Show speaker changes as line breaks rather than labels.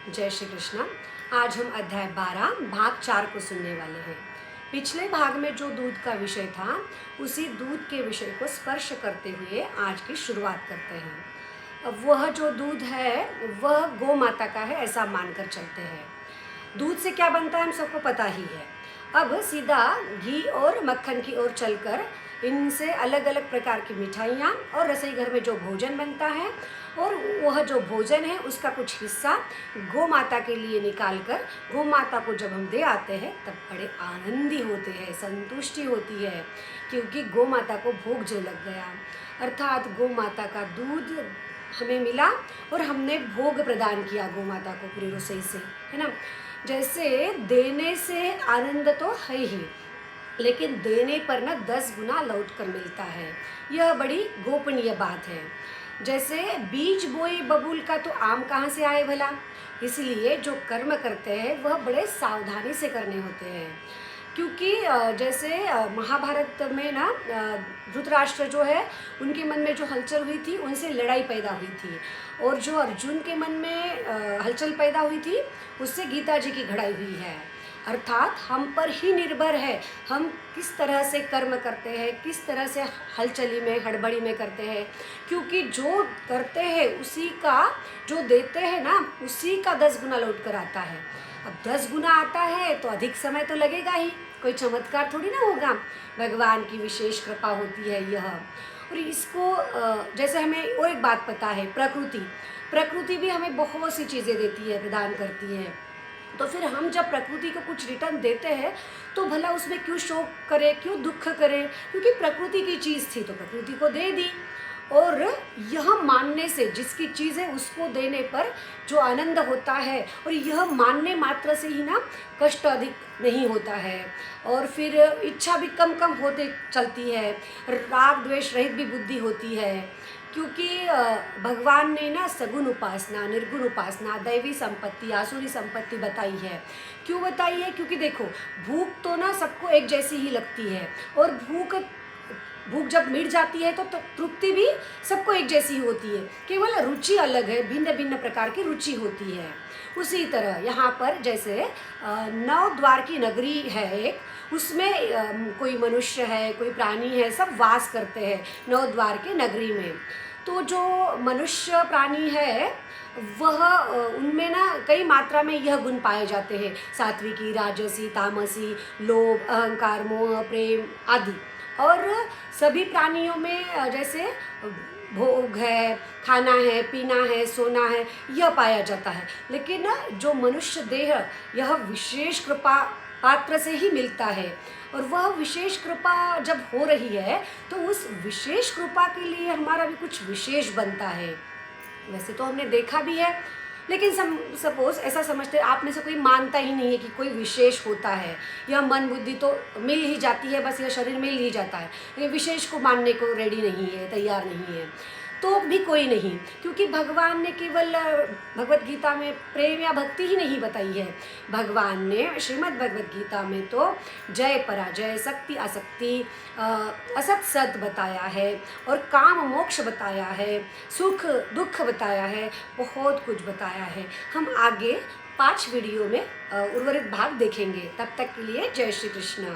जय श्री कृष्णा। आज हम अध्याय 12 भाग 4 को सुनने वाले हैं। पिछले भाग में जो दूध का विषय था उसी दूध के विषय को स्पर्श करते हुए आज की शुरुआत करते हैं। अब वह जो दूध है वह गौ माता का है, ऐसा मानकर चलते हैं। दूध से क्या बनता है हम सबको पता ही है। अब सीधा घी और मक्खन की ओर चलकर इनसे अलग अलग प्रकार की मिठाइयाँ और रसोई घर में जो भोजन बनता है और वह जो भोजन है उसका कुछ हिस्सा गौ माता के लिए निकाल कर गौ माता को जब हम दे आते हैं तब बड़े आनंदी होते हैं, संतुष्टि होती है, क्योंकि गौ माता को भोग जो लग गया, अर्थात गौ माता का दूध हमें मिला और हमने भोग प्रदान किया गौ माता को पूरी रसोई से, है ना। जैसे देने से आनंद तो है ही, लेकिन देने पर ना 10 गुना लौट कर मिलता है। यह बड़ी गोपनीय बात है। जैसे बीज बोए बबूल का तो आम कहाँ से आए भला, इसलिए जो कर्म करते हैं वह बड़े सावधानी से करने होते हैं। क्योंकि जैसे महाभारत में ना धृतराष्ट्र जो है उनके मन में जो हलचल हुई थी उनसे लड़ाई पैदा हुई थी, और जो अर्जुन के मन में हलचल पैदा हुई थी उससे गीता जी की घड़ाई हुई है। अर्थात हम पर ही निर्भर है हम किस तरह से कर्म करते हैं, किस तरह से हलचली में हड़बड़ी में करते हैं, क्योंकि जो करते हैं उसी का, जो देते हैं ना उसी का 10 गुना लौट कर आता है। अब 10 गुना आता है तो अधिक समय तो लगेगा ही, कोई चमत्कार थोड़ी ना होगा, भगवान की विशेष कृपा होती है यह। और इसको जैसे हमें और एक बात पता है, प्रकृति भी हमें बहुत सी चीज़ें देती है, प्रदान करती है। तो फिर हम जब प्रकृति को कुछ रिटर्न देते हैं तो भला उसमें क्यों शोक करें, क्यों दुख करें, क्योंकि प्रकृति की चीज़ थी तो प्रकृति को दे दी। और यह मानने से, जिसकी चीज़ है उसको देने पर जो आनंद होता है, और यह मानने मात्र से ही ना कष्ट अधिक नहीं होता है, और फिर इच्छा भी कम कम होते चलती है, राग द्वेष रहित भी बुद्धि होती है। क्योंकि भगवान ने ना सगुण उपासना, निर्गुण उपासना, दैवी संपत्ति, आसुरी संपत्ति बताई है। क्यों बताई है? क्योंकि देखो, भूख तो ना सबको एक जैसी ही लगती है, और भूख जब मिट जाती है तो तृप्ति भी सबको एक जैसी होती है, केवल रुचि अलग है, भिन्न भिन्न प्रकार की रुचि होती है। उसी तरह यहाँ पर जैसे 9 द्वार की नगरी है एक, उसमें कोई मनुष्य है, कोई प्राणी है, सब वास करते हैं 9 द्वार के नगरी में। तो जो मनुष्य प्राणी है वह उनमें ना कई मात्रा में यह गुण पाए जाते हैं, सात्विकी, राजसी, तामसी, लोभ, अहंकार, मोह, प्रेम आदि। और सभी प्राणियों में जैसे भोग है, खाना है, पीना है, सोना है, यह पाया जाता है। लेकिन जो मनुष्य देह यह विशेष कृपा पात्र से ही मिलता है, और वह विशेष कृपा जब हो रही है तो उस विशेष कृपा के लिए हमारा भी कुछ विशेष बनता है। वैसे तो हमने देखा भी है, लेकिन सपोज ऐसा समझते आप में से कोई मानता ही नहीं है कि कोई विशेष होता है। यह मन बुद्धि तो मिल ही जाती है, बस यह शरीर मिल ही जाता है, लेकिन विशेष को मानने को रेडी नहीं है, तैयार नहीं है, तो भी कोई नहीं। क्योंकि भगवान ने केवल भगवत गीता में प्रेम या भक्ति ही नहीं बताई है, भगवान ने श्रीमद् भगवत गीता में तो जय पराजय, शक्ति आसक्ति, असत सत बताया है, और काम मोक्ष बताया है, सुख दुख बताया है, बहुत कुछ बताया है। हम आगे 5 वीडियो में उर्वरित भाग देखेंगे। तब तक के लिए जय श्री कृष्ण।